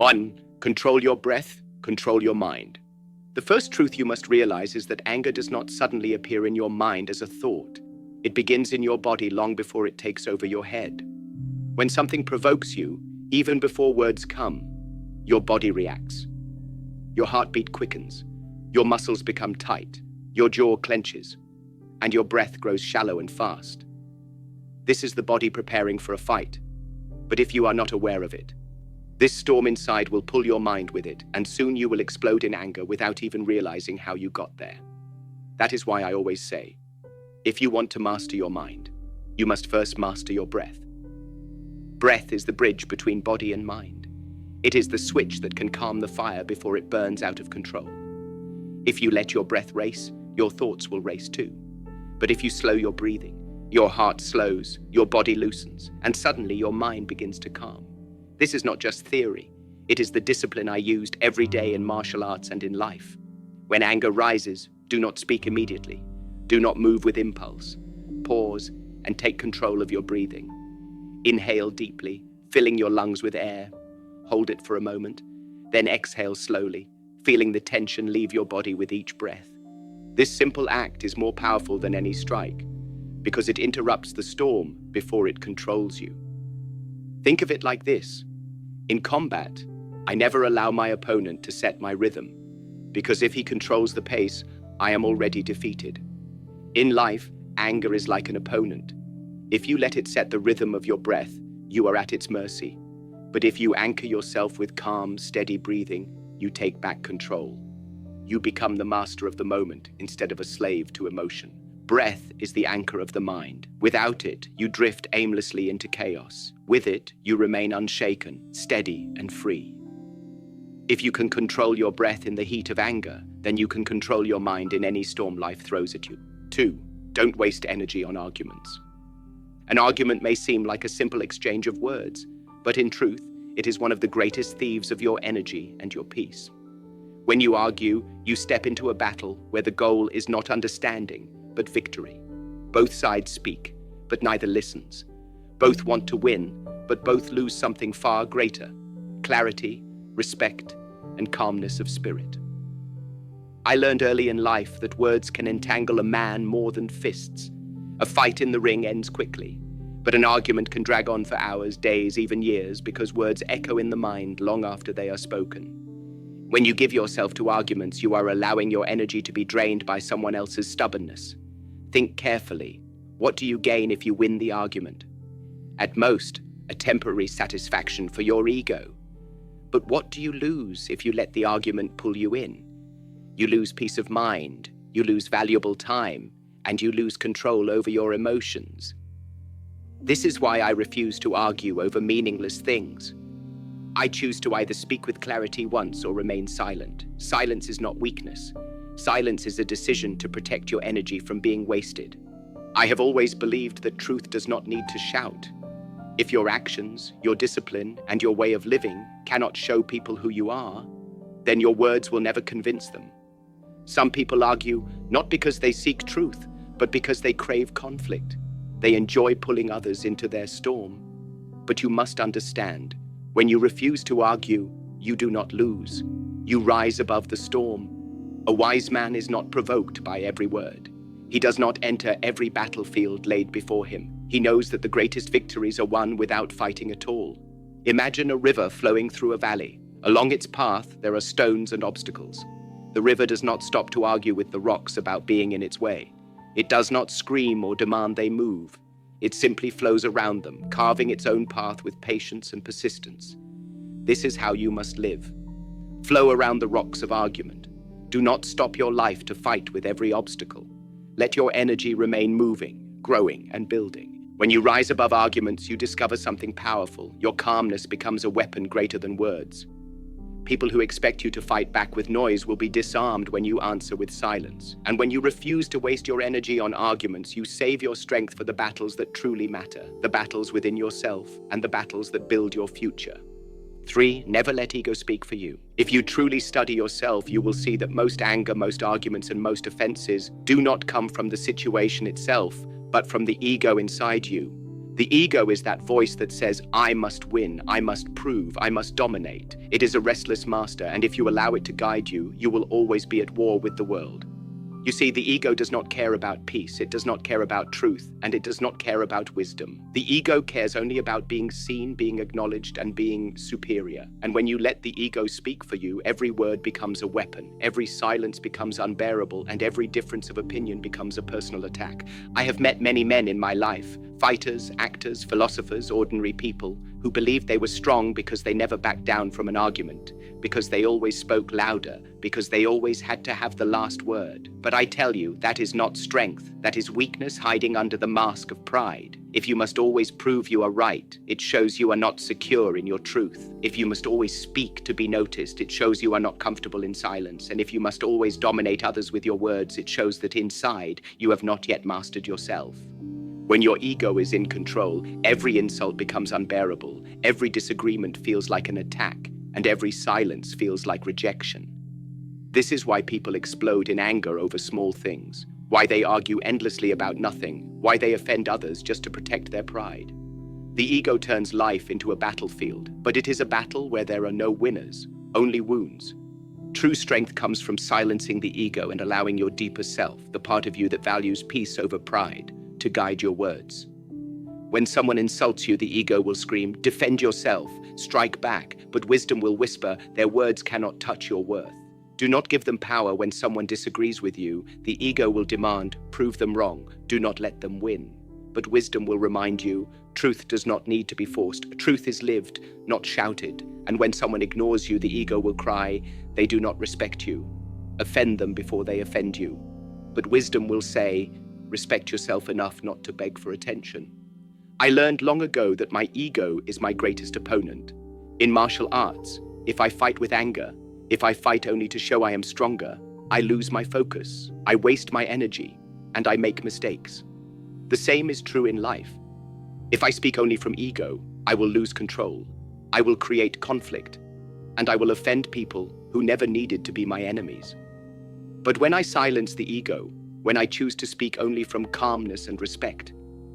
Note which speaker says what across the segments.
Speaker 1: 1. Control your breath, control your mind. The first truth you must realize is that anger does not suddenly appear in your mind as a thought. It begins in your body long before it takes over your head. When something provokes you, even before words come, your body reacts. Your heartbeat quickens, your muscles become tight, your jaw clenches, and your breath grows shallow and fast. This is the body preparing for a fight. But if you are not aware of it, this storm inside will pull your mind with it, and soon you will explode in anger without even realizing how you got there. That is why I always say, if you want to master your mind, you must first master your breath. Breath is the bridge between body and mind. It is the switch that can calm the fire before it burns out of control. If you let your breath race, your thoughts will race too. But if you slow your breathing, your heart slows, your body loosens, and suddenly your mind begins to calm. This is not just theory. It is the discipline I used every day in martial arts and in life. When anger rises, do not speak immediately. Do not move with impulse. Pause and take control of your breathing. Inhale deeply, filling your lungs with air. Hold it for a moment. Then exhale slowly, feeling the tension leave your body with each breath. This simple act is more powerful than any strike because it interrupts the storm before it controls you. Think of it like this. In combat, I never allow my opponent to set my rhythm, because if he controls the pace, I am already defeated. In life, anger is like an opponent. If you let it set the rhythm of your breath, you are at its mercy. But if you anchor yourself with calm, steady breathing, you take back control. You become the master of the moment instead of a slave to emotion. Breath is the anchor of the mind. Without it, you drift aimlessly into chaos. With it, you remain unshaken, steady, and free. If you can control your breath in the heat of anger, then you can control your mind in any storm life throws at you. 2. Don't waste energy on arguments. An argument may seem like a simple exchange of words, but in truth, it is one of the greatest thieves of your energy and your peace. When you argue, you step into a battle where the goal is not understanding, but victory. Both sides speak, but neither listens. Both want to win, but both lose something far greater: clarity, respect, and calmness of spirit. I learned early in life that words can entangle a man more than fists. A fight in the ring ends quickly, but an argument can drag on for hours, days, even years, because words echo in the mind long after they are spoken. When you give yourself to arguments, you are allowing your energy to be drained by someone else's stubbornness. Think carefully. What do you gain if you win the argument? At most, a temporary satisfaction for your ego. But what do you lose if you let the argument pull you in? You lose peace of mind, you lose valuable time, and you lose control over your emotions. This is why I refuse to argue over meaningless things. I choose to either speak with clarity once or remain silent. Silence is not weakness. Silence is a decision to protect your energy from being wasted. I have always believed that truth does not need to shout. If your actions, your discipline, and your way of living cannot show people who you are, then your words will never convince them. Some people argue not because they seek truth, but because they crave conflict. They enjoy pulling others into their storm. But you must understand, when you refuse to argue, you do not lose. You rise above the storm. A wise man is not provoked by every word. He does not enter every battlefield laid before him. He knows that the greatest victories are won without fighting at all. Imagine a river flowing through a valley. Along its path, there are stones and obstacles. The river does not stop to argue with the rocks about being in its way. It does not scream or demand they move. It simply flows around them, carving its own path with patience and persistence. This is how you must live. Flow around the rocks of argument. Do not stop your life to fight with every obstacle. Let your energy remain moving, growing, and building. When you rise above arguments, you discover something powerful. Your calmness becomes a weapon greater than words. People who expect you to fight back with noise will be disarmed when you answer with silence. And when you refuse to waste your energy on arguments, you save your strength for the battles that truly matter, the battles within yourself, and the battles that build your future. 3. Never let ego speak for you. If you truly study yourself, you will see that most anger, most arguments, and most offenses do not come from the situation itself, but from the ego inside you. The ego is that voice that says, I must win, I must prove, I must dominate. It is a restless master, and if you allow it to guide you, you will always be at war with the world. You see, the ego does not care about peace, it does not care about truth, and it does not care about wisdom. The ego cares only about being seen, being acknowledged, and being superior. And when you let the ego speak for you, every word becomes a weapon, every silence becomes unbearable, and every difference of opinion becomes a personal attack. I have met many men in my life, fighters, actors, philosophers, ordinary people, who believed they were strong because they never backed down from an argument, because they always spoke louder, because they always had to have the last word. But I tell you, that is not strength. That is weakness hiding under the mask of pride. If you must always prove you are right, it shows you are not secure in your truth. If you must always speak to be noticed, it shows you are not comfortable in silence. And if you must always dominate others with your words, it shows that inside you have not yet mastered yourself. When your ego is in control, every insult becomes unbearable, every disagreement feels like an attack, and every silence feels like rejection. This is why people explode in anger over small things, why they argue endlessly about nothing, why they offend others just to protect their pride. The ego turns life into a battlefield, but it is a battle where there are no winners, only wounds. True strength comes from silencing the ego and allowing your deeper self, the part of you that values peace over pride, to guide your words. When someone insults you, the ego will scream, defend yourself, strike back, but wisdom will whisper, their words cannot touch your worth. Do not give them power when someone disagrees with you. The ego will demand, prove them wrong, do not let them win. But wisdom will remind you, truth does not need to be forced. Truth is lived, not shouted. And when someone ignores you, the ego will cry, they do not respect you. Offend them before they offend you. But wisdom will say, respect yourself enough not to beg for attention. I learned long ago that my ego is my greatest opponent. In martial arts, if I fight with anger, if I fight only to show I am stronger, I lose my focus, I waste my energy, and I make mistakes. The same is true in life. If I speak only from ego, I will lose control, I will create conflict, and I will offend people who never needed to be my enemies. But when I silence the ego, when I choose to speak only from calmness and respect,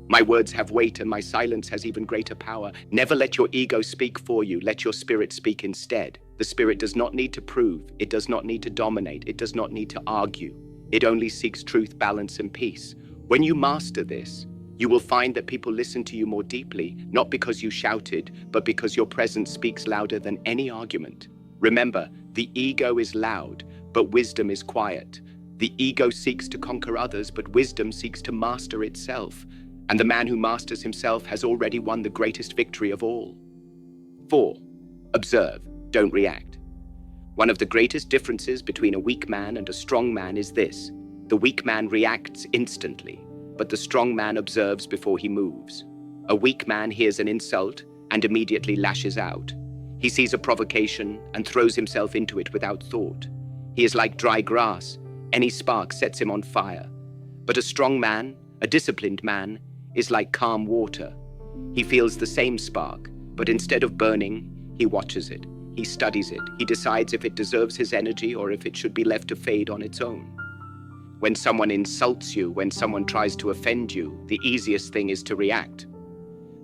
Speaker 1: my words have weight and my silence has even greater power. Never let your ego speak for you. Let your spirit speak instead. The spirit does not need to prove. It does not need to dominate. It does not need to argue. It only seeks truth, balance, and peace. When you master this, you will find that people listen to you more deeply, not because you shouted, but because your presence speaks louder than any argument. Remember, the ego is loud, but wisdom is quiet. The ego seeks to conquer others, but wisdom seeks to master itself. And the man who masters himself has already won the greatest victory of all. 4. Observe, don't react. One of the greatest differences between a weak man and a strong man is this. The weak man reacts instantly, but the strong man observes before he moves. A weak man hears an insult and immediately lashes out. He sees a provocation and throws himself into it without thought. He is like dry grass. Any spark sets him on fire. But a strong man, a disciplined man, is like calm water. He feels the same spark, but instead of burning, he watches it. He studies it. He decides if it deserves his energy or if it should be left to fade on its own. When someone insults you, when someone tries to offend you, the easiest thing is to react.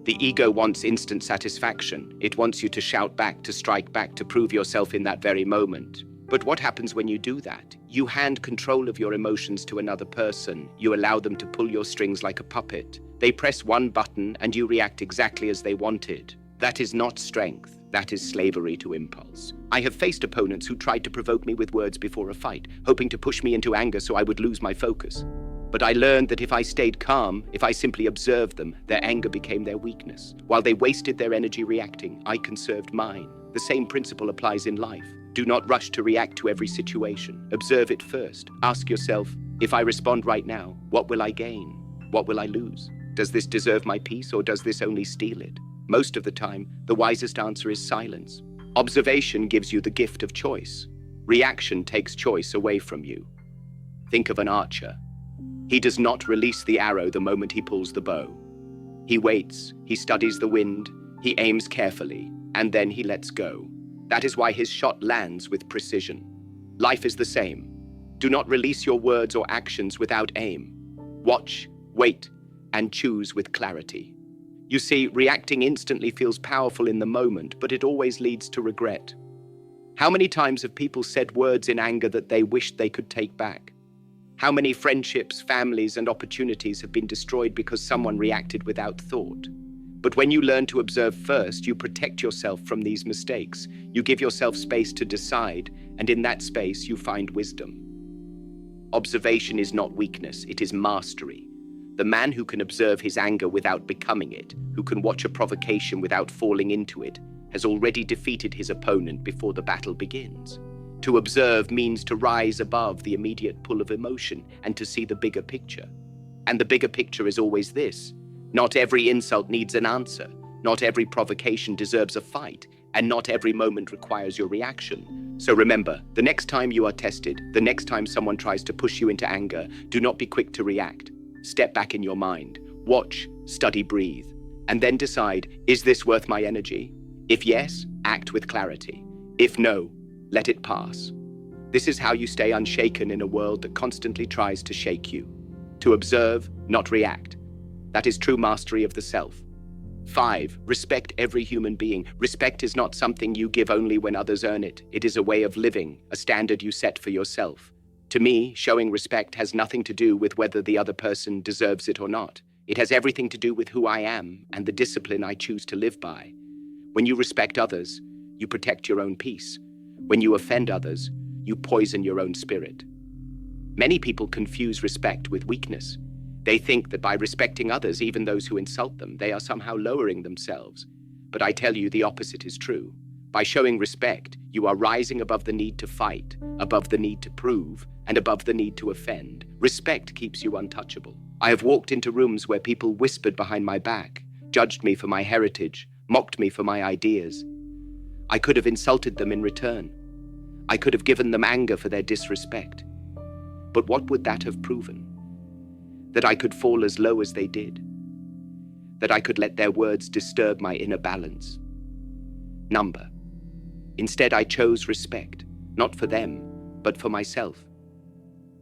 Speaker 1: The ego wants instant satisfaction. It wants you to shout back, to strike back, to prove yourself in that very moment. But what happens when you do that? You hand control of your emotions to another person. You allow them to pull your strings like a puppet. They press one button and you react exactly as they wanted. That is not strength. That is slavery to impulse. I have faced opponents who tried to provoke me with words before a fight, hoping to push me into anger so I would lose my focus. But I learned that if I stayed calm, if I simply observed them, their anger became their weakness. While they wasted their energy reacting, I conserved mine. The same principle applies in life. Do not rush to react to every situation. Observe it first. Ask yourself, if I respond right now, what will I gain? What will I lose? Does this deserve my peace or does this only steal it? Most of the time, the wisest answer is silence. Observation gives you the gift of choice. Reaction takes choice away from you. Think of an archer. He does not release the arrow the moment he pulls the bow. He waits, he studies the wind, he aims carefully, and then he lets go. That is why his shot lands with precision. Life is the same. Do not release your words or actions without aim. Watch, wait, and choose with clarity. You see, reacting instantly feels powerful in the moment, but it always leads to regret. How many times have people said words in anger that they wished they could take back? How many friendships, families, and opportunities have been destroyed because someone reacted without thought? But when you learn to observe first, you protect yourself from these mistakes. You give yourself space to decide, and in that space, you find wisdom. Observation is not weakness, it is mastery. The man who can observe his anger without becoming it, who can watch a provocation without falling into it, has already defeated his opponent before the battle begins. To observe means to rise above the immediate pull of emotion and to see the bigger picture. And the bigger picture is always this: not every insult needs an answer, not every provocation deserves a fight, and not every moment requires your reaction. So remember, the next time you are tested, the next time someone tries to push you into anger, do not be quick to react. Step back in your mind, watch, study, breathe, and then decide, is this worth my energy? If yes, act with clarity. If no, let it pass. This is how you stay unshaken in a world that constantly tries to shake you. To observe, not react. That is true mastery of the self. 5. Respect every human being. Respect is not something you give only when others earn it. It is a way of living, a standard you set for yourself. To me, showing respect has nothing to do with whether the other person deserves it or not. It has everything to do with who I am and the discipline I choose to live by. When you respect others, you protect your own peace. When you offend others, you poison your own spirit. Many people confuse respect with weakness. They think that by respecting others, even those who insult them, they are somehow lowering themselves. But I tell you, the opposite is true. By showing respect, you are rising above the need to fight, above the need to prove, and above the need to offend. Respect keeps you untouchable. I have walked into rooms where people whispered behind my back, judged me for my heritage, mocked me for my ideas. I could have insulted them in return. I could have given them anger for their disrespect. But what would that have proven? That I could fall as low as they did. That I could let their words disturb my inner balance. Number. Instead, I chose respect, not for them, but for myself.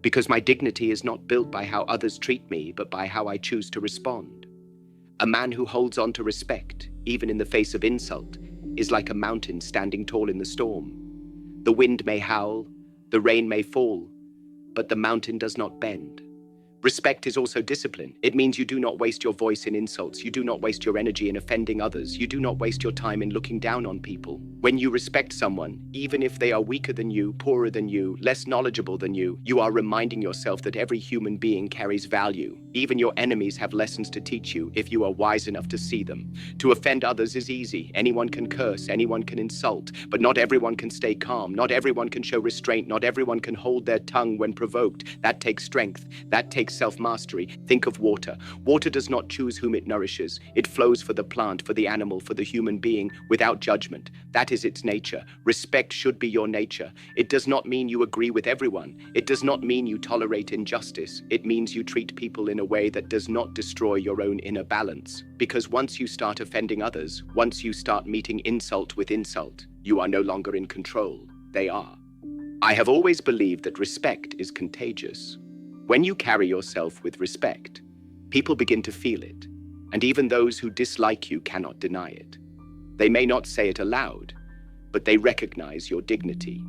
Speaker 1: Because my dignity is not built by how others treat me, but by how I choose to respond. A man who holds on to respect, even in the face of insult, is like a mountain standing tall in the storm. The wind may howl, the rain may fall, but the mountain does not bend. Respect is also discipline. It means you do not waste your voice in insults. You do not waste your energy in offending others. You do not waste your time in looking down on people. When you respect someone, even if they are weaker than you, poorer than you, less knowledgeable than you are reminding yourself that every human being carries value. Even your enemies have lessons to teach you if you are wise enough to see them. To offend others is easy. Anyone can curse, anyone can insult, but not everyone can stay calm. Not everyone can show restraint. Not everyone can hold their tongue when provoked. That takes strength. That takes self-mastery. Think of water. Water does not choose whom it nourishes. It flows for the plant, for the animal, for the human being, without judgment. That is its nature. Respect should be your nature. It does not mean you agree with everyone. It does not mean you tolerate injustice. It means you treat people in a way that does not destroy your own inner balance. Because once you start offending others, once you start meeting insult with insult, you are no longer in control. They are. I have always believed that respect is contagious. When you carry yourself with respect, people begin to feel it, and even those who dislike you cannot deny it. They may not say it aloud, but they recognize your dignity.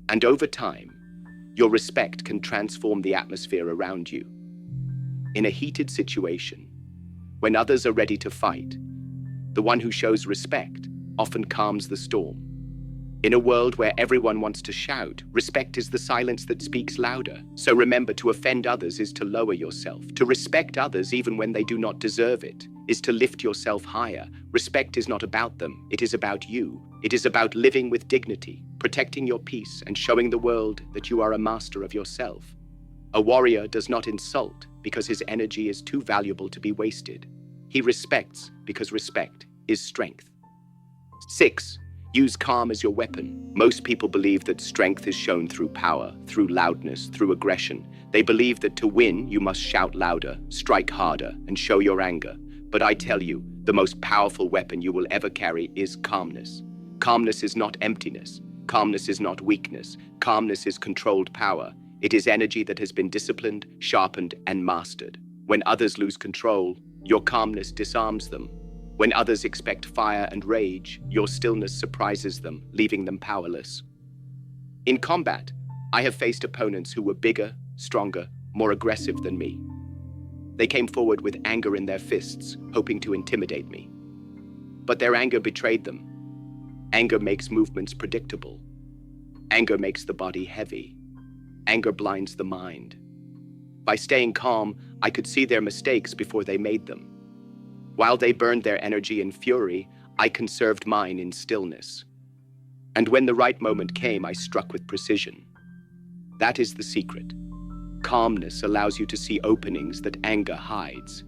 Speaker 1: And over time, your respect can transform the atmosphere around you. In a heated situation, when others are ready to fight, the one who shows respect often calms the storm. In a world where everyone wants to shout, respect is the silence that speaks louder. So remember, to offend others is to lower yourself. To respect others even when they do not deserve it is to lift yourself higher. Respect is not about them, it is about you. It is about living with dignity, protecting your peace, and showing the world that you are a master of yourself. A warrior does not insult because his energy is too valuable to be wasted. He respects because respect is strength. 6. Use calm as your weapon. Most people believe that strength is shown through power, through loudness, through aggression. They believe that to win, you must shout louder, strike harder, and show your anger. But I tell you, the most powerful weapon you will ever carry is calmness. Calmness is not emptiness. Calmness is not weakness. Calmness is controlled power. It is energy that has been disciplined, sharpened, and mastered. When others lose control, Your calmness disarms them. When others expect fire and rage, your stillness surprises them, leaving them powerless. In combat, I have faced opponents who were bigger, stronger, more aggressive than me. They came forward with anger in their fists, hoping to intimidate me. But their anger betrayed them. Anger makes movements predictable. Anger makes the body heavy. Anger blinds the mind. By staying calm, I could see their mistakes before they made them. While they burned their energy in fury, I conserved mine in stillness. And when the right moment came, I struck with precision. That is the secret. Calmness allows you to see openings that anger hides.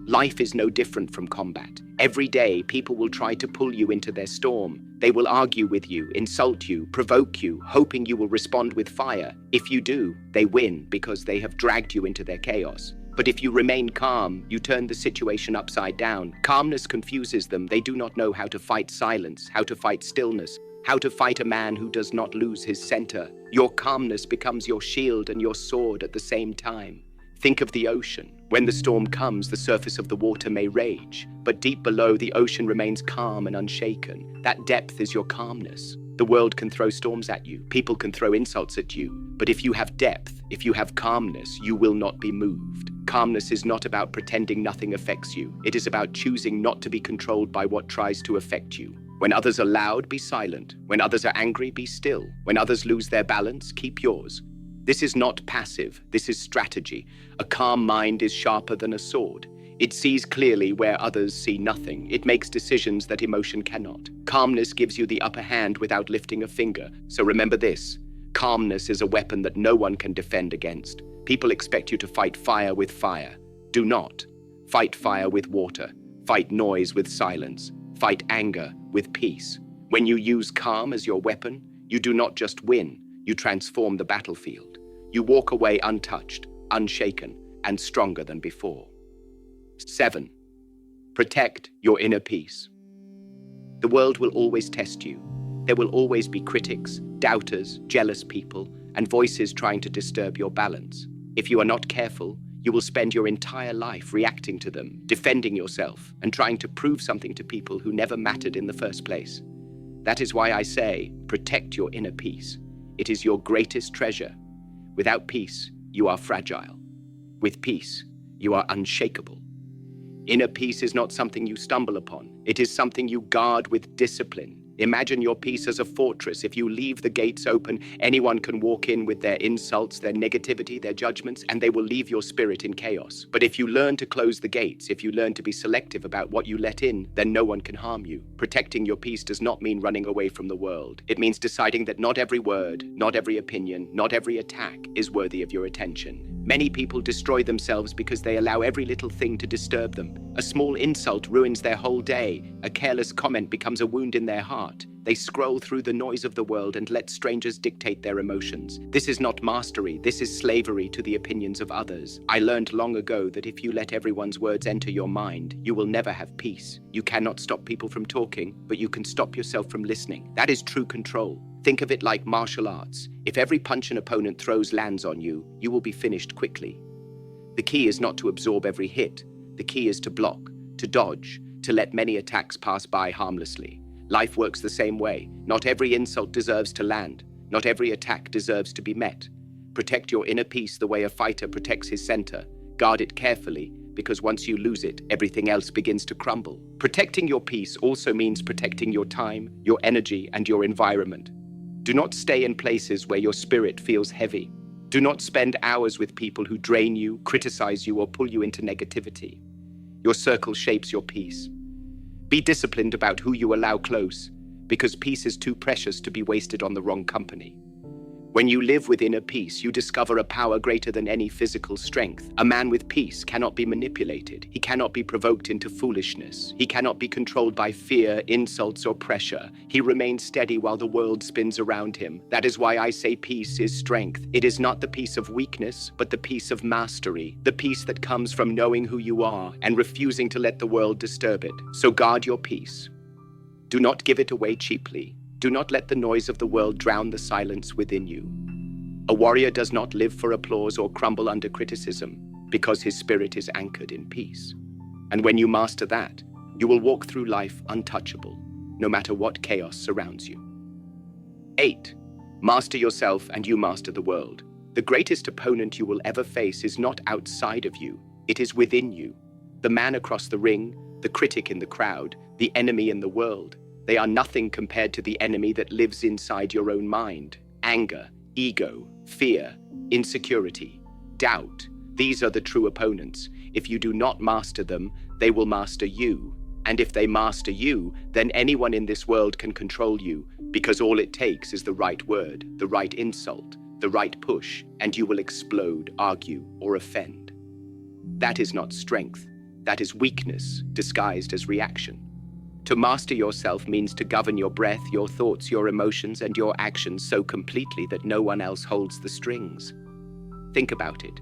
Speaker 1: Life is no different from combat. Every day, people will try to pull you into their storm. They will argue with you, insult you, provoke you, hoping you will respond with fire. If you do, they win because they have dragged you into their chaos. But if you remain calm, you turn the situation upside down. Calmness confuses them. They do not know how to fight silence, how to fight stillness, how to fight a man who does not lose his center. Your calmness becomes your shield and your sword at the same time. Think of the ocean. When the storm comes, the surface of the water may rage, but deep below, the ocean remains calm and unshaken. That depth is your calmness. The world can throw storms at you. People can throw insults at you. But if you have depth, if you have calmness, you will not be moved. Calmness is not about pretending nothing affects you. It is about choosing not to be controlled by what tries to affect you. When others are loud, be silent. When others are angry, be still. When others lose their balance, keep yours. This is not passive, this is strategy. A calm mind is sharper than a sword. It sees clearly where others see nothing. It makes decisions that emotion cannot. Calmness gives you the upper hand without lifting a finger. So remember this, calmness is a weapon that no one can defend against. People expect you to fight fire with fire. Do not. Fight fire with water. Fight noise with silence. Fight anger with peace. When you use calm as your weapon, you do not just win, you transform the battlefield. You walk away untouched, unshaken, and stronger than before. 7. Protect your inner peace. The world will always test you. There will always be critics, doubters, jealous people, and voices trying to disturb your balance. If you are not careful, you will spend your entire life reacting to them, defending yourself, and trying to prove something to people who never mattered in the first place. That is why I say, protect your inner peace. It is your greatest treasure. Without peace, you are fragile. With peace, you are unshakable. Inner peace is not something you stumble upon. It is something you guard with discipline. Imagine your peace as a fortress. If you leave the gates open, anyone can walk in with their insults, their negativity, their judgments, and they will leave your spirit in chaos. But if you learn to close the gates, if you learn to be selective about what you let in, then no one can harm you. Protecting your peace does not mean running away from the world. It means deciding that not every word, not every opinion, not every attack is worthy of your attention. Many people destroy themselves because they allow every little thing to disturb them. A small insult ruins their whole day. A careless comment becomes a wound in their heart. They scroll through the noise of the world and let strangers dictate their emotions. This is not mastery, this is slavery to the opinions of others. I learned long ago that if you let everyone's words enter your mind, you will never have peace. You cannot stop people from talking, but you can stop yourself from listening. That is true control. Think of it like martial arts. If every punch an opponent throws lands on you, you will be finished quickly. The key is not to absorb every hit. The key is to block, to dodge, to let many attacks pass by harmlessly. Life works the same way. Not every insult deserves to land. Not every attack deserves to be met. Protect your inner peace the way a fighter protects his center. Guard it carefully, because once you lose it, everything else begins to crumble. Protecting your peace also means protecting your time, your energy, and your environment. Do not stay in places where your spirit feels heavy. Do not spend hours with people who drain you, criticize you, or pull you into negativity. Your circle shapes your peace. Be disciplined about who you allow close, because peace is too precious to be wasted on the wrong company. When you live with inner peace, you discover a power greater than any physical strength. A man with peace cannot be manipulated. He cannot be provoked into foolishness. He cannot be controlled by fear, insults, or pressure. He remains steady while the world spins around him. That is why I say peace is strength. It is not the peace of weakness, but the peace of mastery. The peace that comes from knowing who you are and refusing to let the world disturb it. So guard your peace. Do not give it away cheaply. Do not let the noise of the world drown the silence within you. A warrior does not live for applause or crumble under criticism, because his spirit is anchored in peace. And when you master that, you will walk through life untouchable, no matter what chaos surrounds you. 8. Master yourself and you master the world. The greatest opponent you will ever face is not outside of you, it is within you. The man across the ring, the critic in the crowd, the enemy in the world. They are nothing compared to the enemy that lives inside your own mind. Anger, ego, fear, insecurity, doubt. These are the true opponents. If you do not master them, they will master you. And if they master you, then anyone in this world can control you, because all it takes is the right word, the right insult, the right push, and you will explode, argue, or offend. That is not strength. That is weakness disguised as reaction. To master yourself means to govern your breath, your thoughts, your emotions, and your actions so completely that no one else holds the strings. Think about it.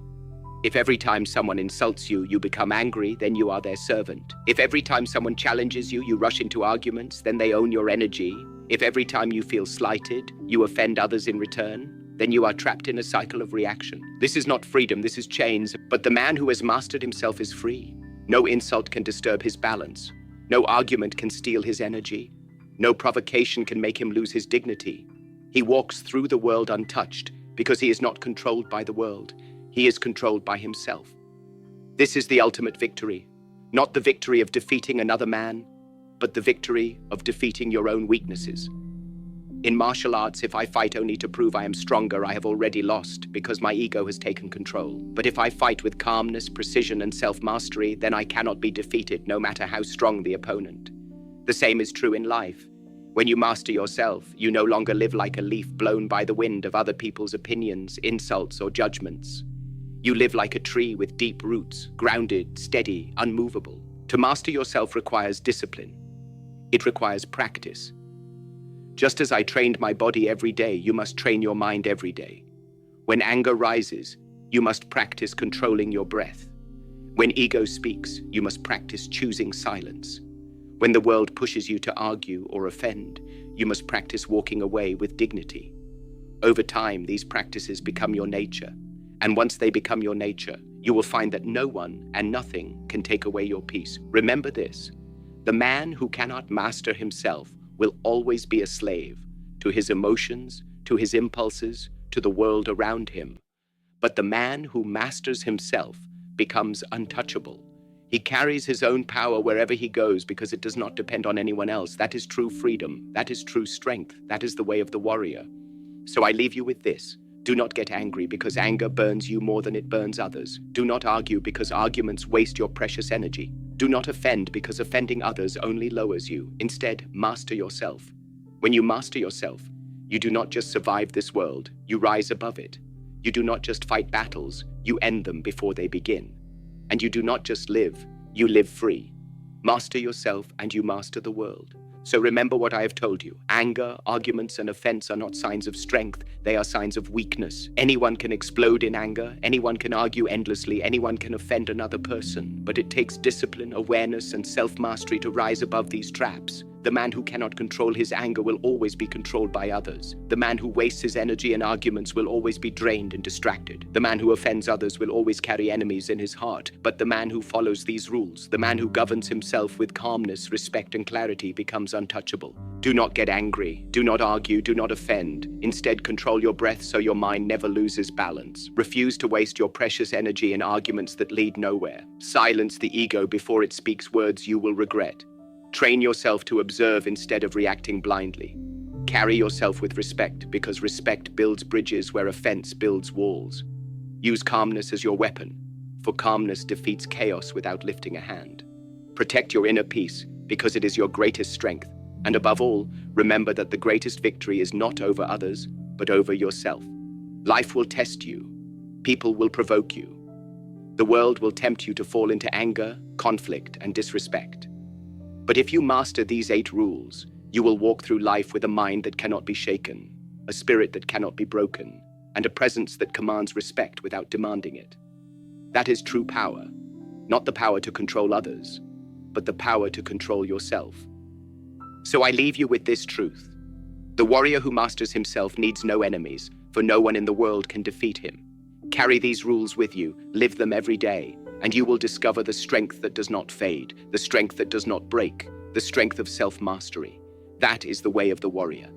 Speaker 1: If every time someone insults you, you become angry, then you are their servant. If every time someone challenges you, you rush into arguments, then they own your energy. If every time you feel slighted, you offend others in return, then you are trapped in a cycle of reaction. This is not freedom, this is chains, but the man who has mastered himself is free. No insult can disturb his balance. No argument can steal his energy. No provocation can make him lose his dignity. He walks through the world untouched because he is not controlled by the world. He is controlled by himself. This is the ultimate victory. Not the victory of defeating another man, but the victory of defeating your own weaknesses. In martial arts, if I fight only to prove I am stronger, I have already lost because my ego has taken control. But if I fight with calmness, precision, and self-mastery, then I cannot be defeated, no matter how strong the opponent. The same is true in life. When you master yourself, you no longer live like a leaf blown by the wind of other people's opinions, insults, or judgments. You live like a tree with deep roots, grounded, steady, unmovable. To master yourself requires discipline. It requires practice. Just as I trained my body every day, you must train your mind every day. When anger rises, you must practice controlling your breath. When ego speaks, you must practice choosing silence. When the world pushes you to argue or offend, you must practice walking away with dignity. Over time, these practices become your nature. And once they become your nature, you will find that no one and nothing can take away your peace. Remember this: the man who cannot master himself will always be a slave to his emotions, to his impulses, to the world around him. But the man who masters himself becomes untouchable. He carries his own power wherever he goes because it does not depend on anyone else. That is true freedom. That is true strength. That is the way of the warrior. So I leave you with this. Do not get angry because anger burns you more than it burns others. Do not argue because arguments waste your precious energy. Do not offend because offending others only lowers you. Instead, master yourself. When you master yourself, you do not just survive this world, you rise above it. You do not just fight battles, you end them before they begin. And you do not just live, you live free. Master yourself and you master the world. So remember what I have told you. Anger, arguments, and offense are not signs of strength. They are signs of weakness. Anyone can explode in anger. Anyone can argue endlessly. Anyone can offend another person. But it takes discipline, awareness, and self-mastery to rise above these traps. The man who cannot control his anger will always be controlled by others. The man who wastes his energy in arguments will always be drained and distracted. The man who offends others will always carry enemies in his heart. But the man who follows these rules, the man who governs himself with calmness, respect, and clarity becomes untouchable. Do not get angry. Do not argue. Do not offend. Instead, control your breath so your mind never loses balance. Refuse to waste your precious energy in arguments that lead nowhere. Silence the ego before it speaks words you will regret. Train yourself to observe instead of reacting blindly. Carry yourself with respect because respect builds bridges where offense builds walls. Use calmness as your weapon, for calmness defeats chaos without lifting a hand. Protect your inner peace because it is your greatest strength. And above all, remember that the greatest victory is not over others, but over yourself. Life will test you. People will provoke you. The world will tempt you to fall into anger, conflict, and disrespect. But if you master these 8 rules, you will walk through life with a mind that cannot be shaken, a spirit that cannot be broken, and a presence that commands respect without demanding it. That is true power, not the power to control others, but the power to control yourself. So I leave you with this truth. The warrior who masters himself needs no enemies, for no one in the world can defeat him. Carry these rules with you, live them every day, and you will discover the strength that does not fade, the strength that does not break, the strength of self-mastery. That is the way of the warrior.